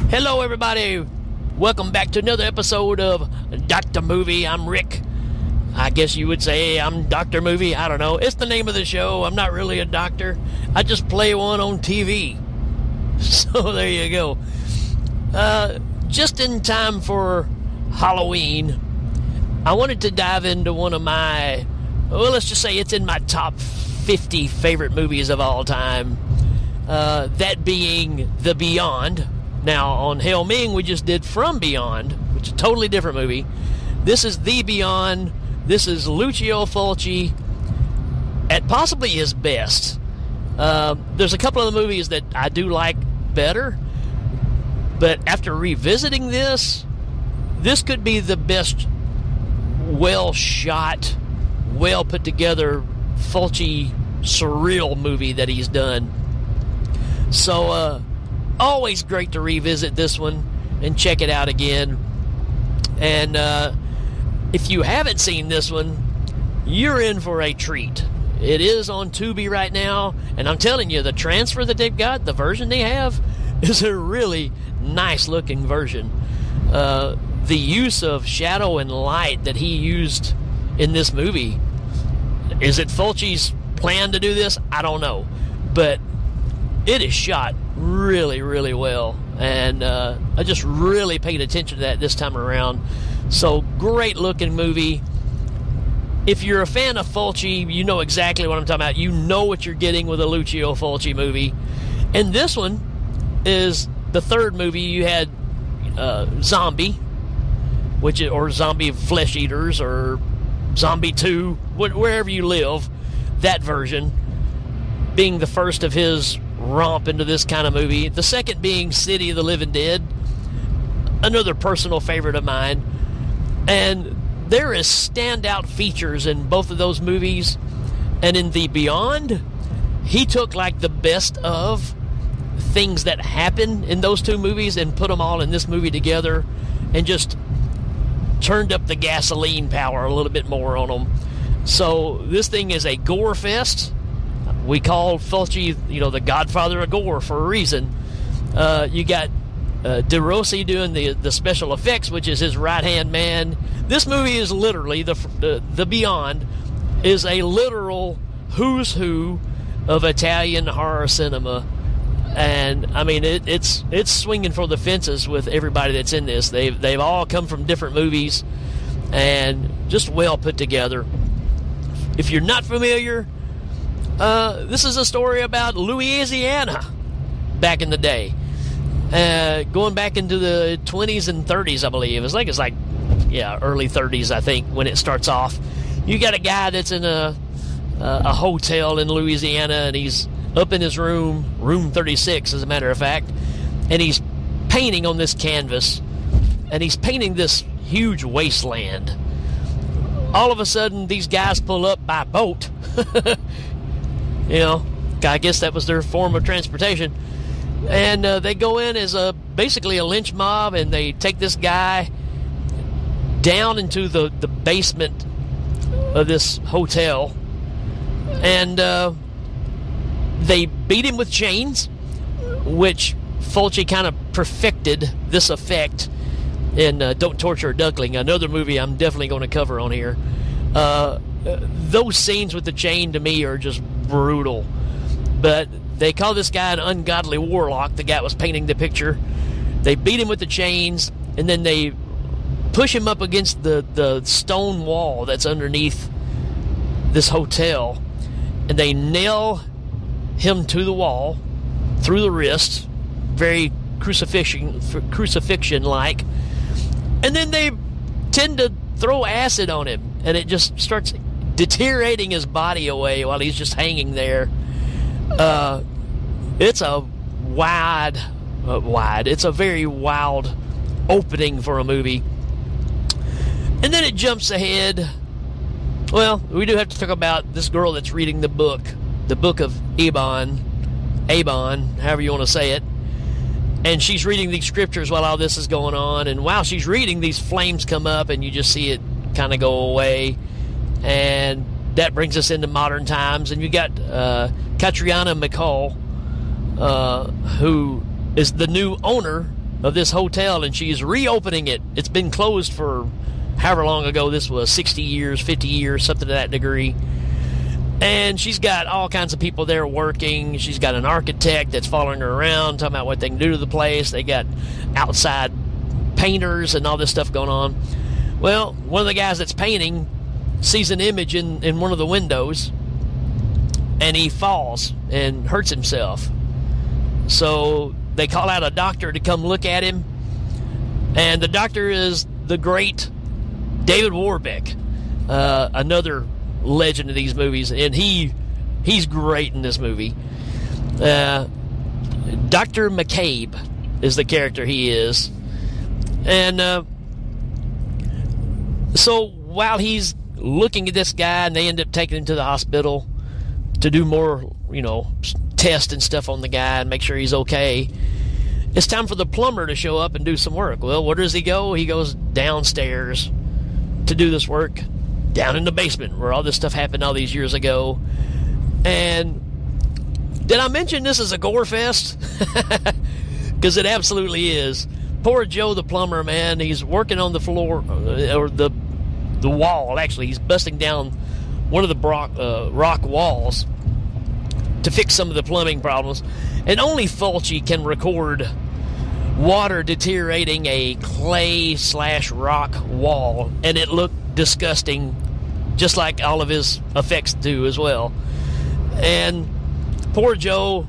Hello, everybody. Welcome back to another episode of Dr. Movie. I'm Rick. I guess you would say I'm Dr. Movie. I don't know. It's the name of the show. I'm not really a doctor. I just play one on TV. So there you go. Just in time for Halloween, I wanted to dive into one of my, well, let's just say it's in my top 50 favorite movies of all time. That being The Beyond. Now, on Hail Ming, we just did From Beyond, which is a totally different movie. This is The Beyond. This is Lucio Fulci at possibly his best. There's a couple of the movies that I do like better, but after revisiting this could be the best well-shot, well-put-together Fulci surreal movie that he's done. So, always great to revisit this one and check it out again. And if you haven't seen this one, you're in for a treat. It is on Tubi right now, and I'm telling you, the transfer that they've got, the version they have, is a really nice-looking version. The use of shadow and light that he used in this movie, is it Fulci's plan to do this? I don't know. But it is shot really, really well, and I just really paid attention to that this time around. So, great looking movie. If you're a fan of Fulci, you know exactly what I'm talking about. You know what you're getting with a Lucio Fulci movie. And this one is the third movie. You had Zombie, or Zombie Flesh Eaters, or Zombie 2, wherever you live, that version being the first of his romp into this kind of movie. The second being City of the Living Dead, another personal favorite of mine. And there is standout features in both of those movies. And in The Beyond, he took like the best of things that happen in those two movies and put them all in this movie together and just turned up the gasoline power a little bit more on them. So this thing is a gore fest. We call Fulci, the godfather of gore for a reason. You got De Rossi doing the special effects, which is his right-hand man. This movie is literally, the Beyond is a literal who's who of Italian horror cinema. And, I mean, it's swinging for the fences with everybody that's in this. They've all come from different movies and just well put together. If you're not familiar, this is a story about Louisiana back in the day. Going back into the 20s and 30s, I believe. It's like early 30s, I think, when it starts off. You got a guy that's in a hotel in Louisiana, and he's up in his room 36, as a matter of fact, and he's painting on this canvas, and he's painting this huge wasteland. All of a sudden, these guys pull up by boat. I guess that was their form of transportation. And they go in as basically a lynch mob, and they take this guy down into the basement of this hotel. And they beat him with chains, which Fulci kind of perfected this effect in Don't Torture a Duckling, another movie I'm definitely going to cover on here. Those scenes with the chain, to me, are just brutal. But they call this guy an ungodly warlock, the guy that was painting the picture. They beat him with the chains, and then they push him up against the stone wall that's underneath this hotel, and they nail him to the wall through the wrist, very crucifixion-like. And then they tend to throw acid on him, and it just starts deteriorating his body away while he's just hanging there. It's a it's a very wild opening for a movie. And then it jumps ahead. Well, we do have to talk about this girl that's reading the book of Abon, however you want to say it. And she's reading these scriptures while all this is going on. And while she's reading, these flames come up, and you just see it kind of go away. And that brings us into modern times. And you got Catriona McCall, who is the new owner of this hotel, and she's reopening it. It's been closed for however long ago this was, 60 years, 50 years, something to that degree. And she's got all kinds of people there working. She's got an architect that's following her around, talking about what they can do to the place. They got outside painters and all this stuff going on. Well, one of the guys that's painting sees an image in one of the windows, and he falls and hurts himself. So they call out a doctor to come look at him, and the doctor is the great David Warbeck, another legend of these movies, and he's great in this movie. Dr. McCabe is the character he is. And so while he's looking at this guy, and they end up taking him to the hospital to do more, tests and stuff on the guy and make sure he's okay, it's time for the plumber to show up and do some work. Well, where does he go? He goes downstairs to do this work, down in the basement where all this stuff happened all these years ago. And did I mention this is a gore fest? Because it absolutely is. Poor Joe the plumber, man, he's working on the floor, or the wall, actually. He's busting down one of the rock walls to fix some of the plumbing problems. And only Fulci can record water deteriorating a clay/rock wall, and it looked disgusting, just like all of his effects do as well. And poor Joe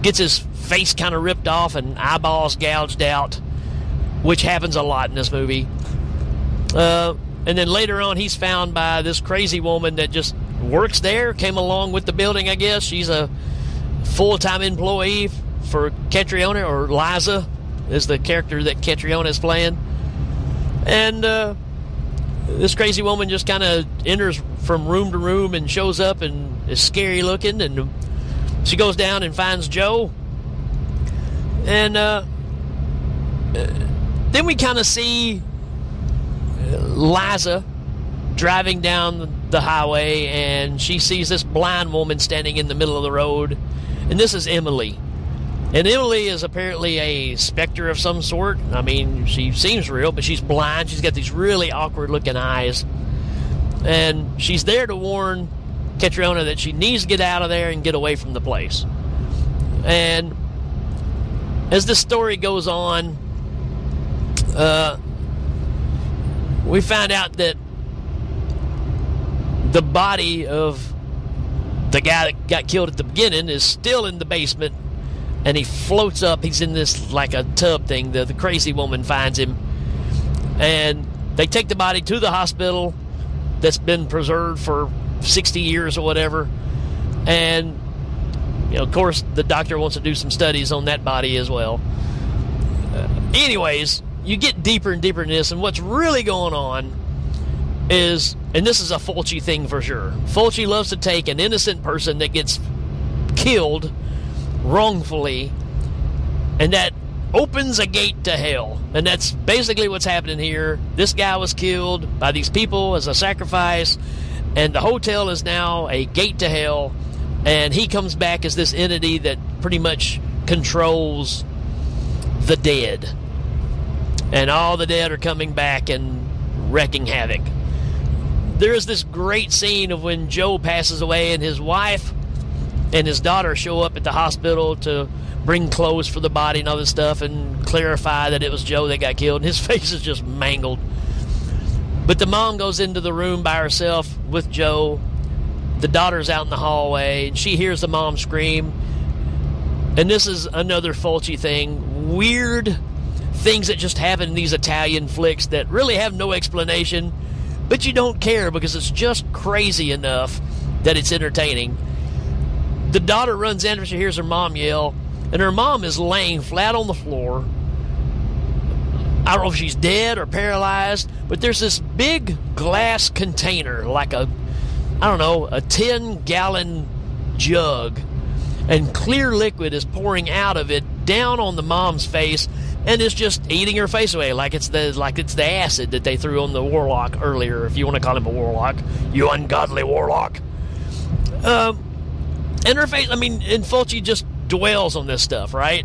gets his face kind of ripped off and eyeballs gouged out, which happens a lot in this movie. And then later on, he's found by this crazy woman that just works there, came along with the building, I guess. She's a full-time employee for Catriona, or Liza is the character that Catriona is playing. And this crazy woman just kind of enters from room to room and shows up and is scary looking, and she goes down and finds Joe. And then we kind of see Liza driving down the highway, and she sees this blind woman standing in the middle of the road, and this is Emily. And Emily is apparently a specter of some sort. I mean, she seems real, but she's blind. She's got these really awkward-looking eyes. And she's there to warn Catriona that she needs to get out of there and get away from the place. And as the story goes on, we find out that the body of the guy that got killed at the beginning is still in the basement, and he floats up. He's in this, like a tub thing. The crazy woman finds him, and they take the body to the hospital that's been preserved for 60 years or whatever. And, of course, the doctor wants to do some studies on that body as well. Anyways, you get deeper and deeper in this, and what's really going on is, and this is a Fulci thing for sure, Fulci loves to take an innocent person that gets killed wrongfully, and that opens a gate to hell. And that's basically what's happening here. This guy was killed by these people as a sacrifice, and the hotel is now a gate to hell, and he comes back as this entity that pretty much controls the dead. And all the dead are coming back and wreaking havoc. There is this great scene of when Joe passes away, and his wife and his daughter show up at the hospital to bring clothes for the body and all this stuff and clarify that it was Joe that got killed. And his face is just mangled. But the mom goes into the room by herself with Joe. The daughter's out in the hallway, and she hears the mom scream. And this is another Fulci thing. Weird things that just happen in these Italian flicks that really have no explanation, but you don't care because it's just crazy enough that it's entertaining. The daughter runs in after she hears her mom yell, and her mom is laying flat on the floor. I don't know if she's dead or paralyzed, but there's this big glass container, like a 10-gallon jug, and clear liquid is pouring out of it down on the mom's face, and it's just eating her face away, like it's the acid that they threw on the warlock earlier, if you want to call him a warlock, you ungodly warlock. And her face, and Fulci just dwells on this stuff, right?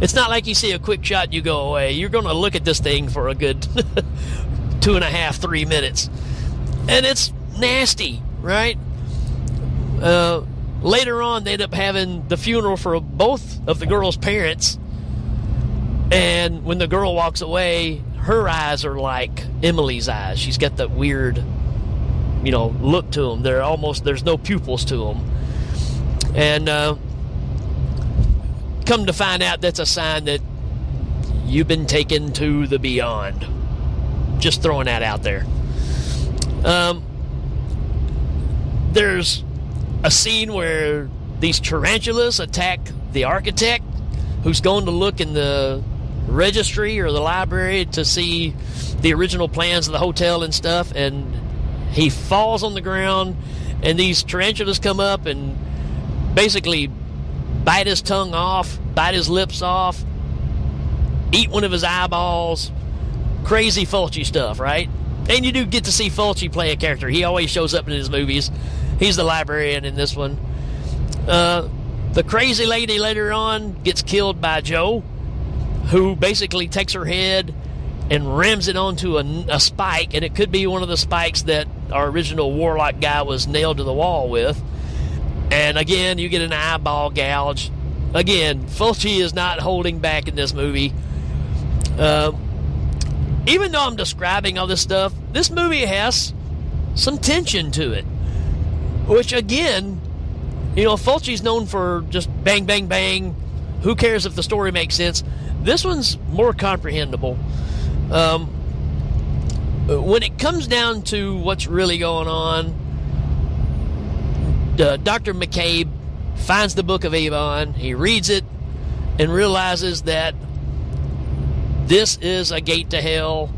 It's not like you see a quick shot and you go away. You're going to look at this thing for a good 2.5, 3 minutes. And it's nasty, right? Later on, they end up having the funeral for both of the girl's parents. And when the girl walks away, her eyes are like Emily's eyes. She's got that weird, look to them. There's no pupils to them. And come to find out, that's a sign that you've been taken to the beyond. Just throwing that out there. There's a scene where these tarantulas attack the architect who's going to look in the registry or the library to see the original plans of the hotel and stuff, and he falls on the ground, and these tarantulas come up and basically bite his tongue off, bite his lips off, eat one of his eyeballs. Crazy Fulci stuff, right? And you do get to see Fulci play a character. He always shows up in his movies. He's the librarian in this one. The crazy lady later on gets killed by Joe, who basically takes her head and rams it onto a spike, and it could be one of the spikes that our original Warlock guy was nailed to the wall with. And again, you get an eyeball gouge. Again, Fulci is not holding back in this movie. Even though I'm describing all this stuff, this movie has some tension to it. Which, again, Fulci's known for just bang, bang, bang. Who cares if the story makes sense? This one's more comprehensible. When it comes down to what's really going on, Dr. McCabe finds the Book of Avon. He reads it and realizes that this is a gate to hell,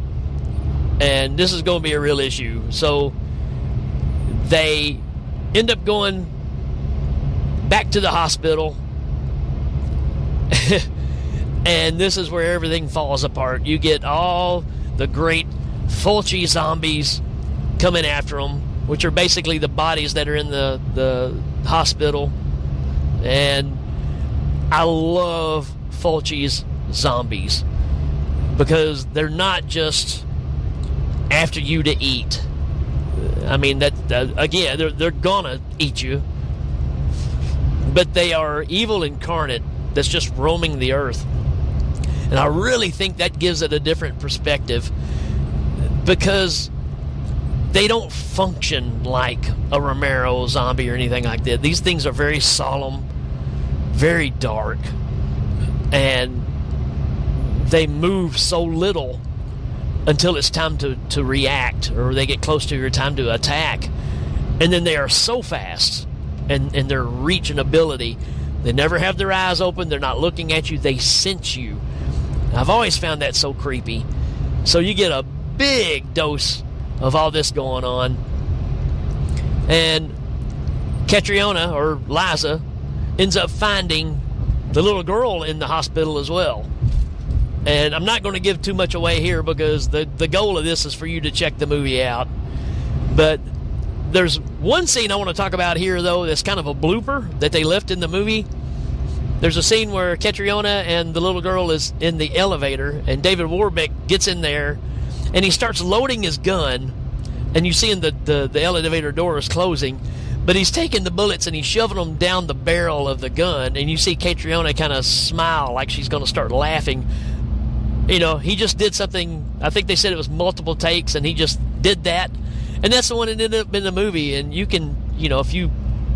and this is going to be a real issue. So they end up going back to the hospital, and this is where everything falls apart. You get all the great Fulci zombies coming after them, which are basically the bodies that are in the hospital. And I love Fulci's zombies, because they're not just after you to eat. I mean, again, they're gonna eat you, but they are evil incarnate that's just roaming the earth. And I really think that gives it a different perspective, because they don't function like a Romero zombie or anything like that. These things are very solemn, very dark, and they move so little until it's time to react, or they get close to your time to attack. And then they are so fast, and their reach and ability, they never have their eyes open, they're not looking at you, they sense you. I've always found that so creepy. So you get a big dose of all this going on. And Catriona, or Liza, ends up finding the little girl in the hospital as well. And I'm not going to give too much away here, because the goal of this is for you to check the movie out. But there's one scene I want to talk about here, though, that's kind of a blooper that they left in the movie. There's a scene where Catriona and the little girl is in the elevator, and David Warbeck gets in there, and he starts loading his gun, and you see in the elevator door is closing, but he's taking the bullets and he's shoving them down the barrel of the gun, and you see Catriona kind of smile like she's going to start laughing. He just did something. I think they said it was multiple takes, and he just did that. And that's the one that ended up in the movie. And you can, if you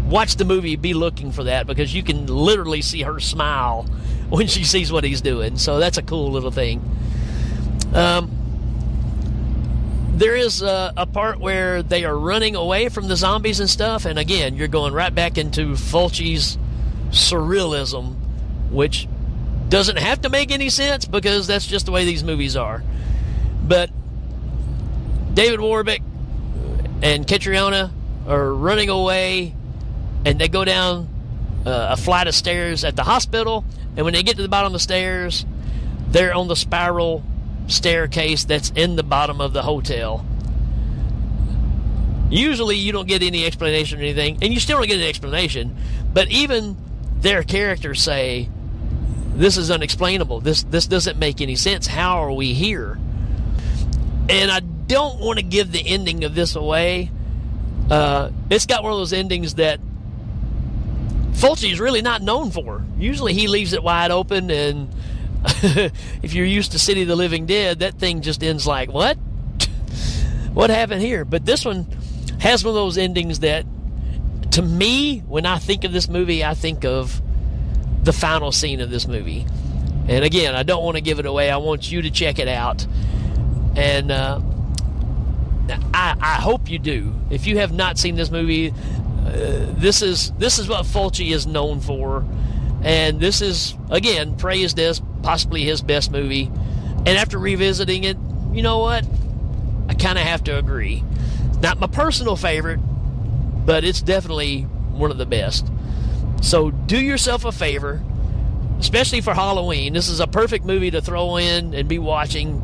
watch the movie, be looking for that, because you can literally see her smile when she sees what he's doing. So that's a cool little thing. There is a part where they are running away from the zombies and stuff. And again, you're going right back into Fulci's surrealism, which doesn't have to make any sense, because that's just the way these movies are. But David Warbeck and Catriona are running away, and they go down a flight of stairs at the hospital, and when they get to the bottom of the stairs, they're on the spiral staircase that's in the bottom of the hotel. Usually you don't get any explanation or anything, and you still don't get an explanation, but even their characters say this is unexplainable. This doesn't make any sense. How are we here? And I don't want to give the ending of this away. It's got one of those endings that Fulci is really not known for. Usually he leaves it wide open, and if you're used to City of the Living Dead, that thing just ends like, what? What happened here? But this one has one of those endings that, to me, when I think of this movie, I think of the final scene of this movie. And again, I don't want to give it away. I want you to check it out. And I hope you do. If you have not seen this movie, this is what Fulci is known for. And this is, again, praised as possibly his best movie. And after revisiting it, you know what? I kind of have to agree. Not my personal favorite, but it's definitely one of the best. So do yourself a favor, especially for Halloween. This is a perfect movie to throw in and be watching.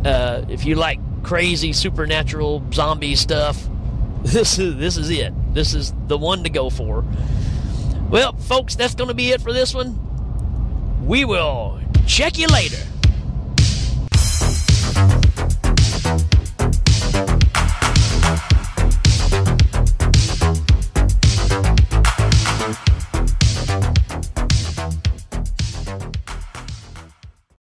If you like crazy supernatural zombie stuff, this is it. This is the one to go for. Well, folks, that's going to be it for this one. We will check you later.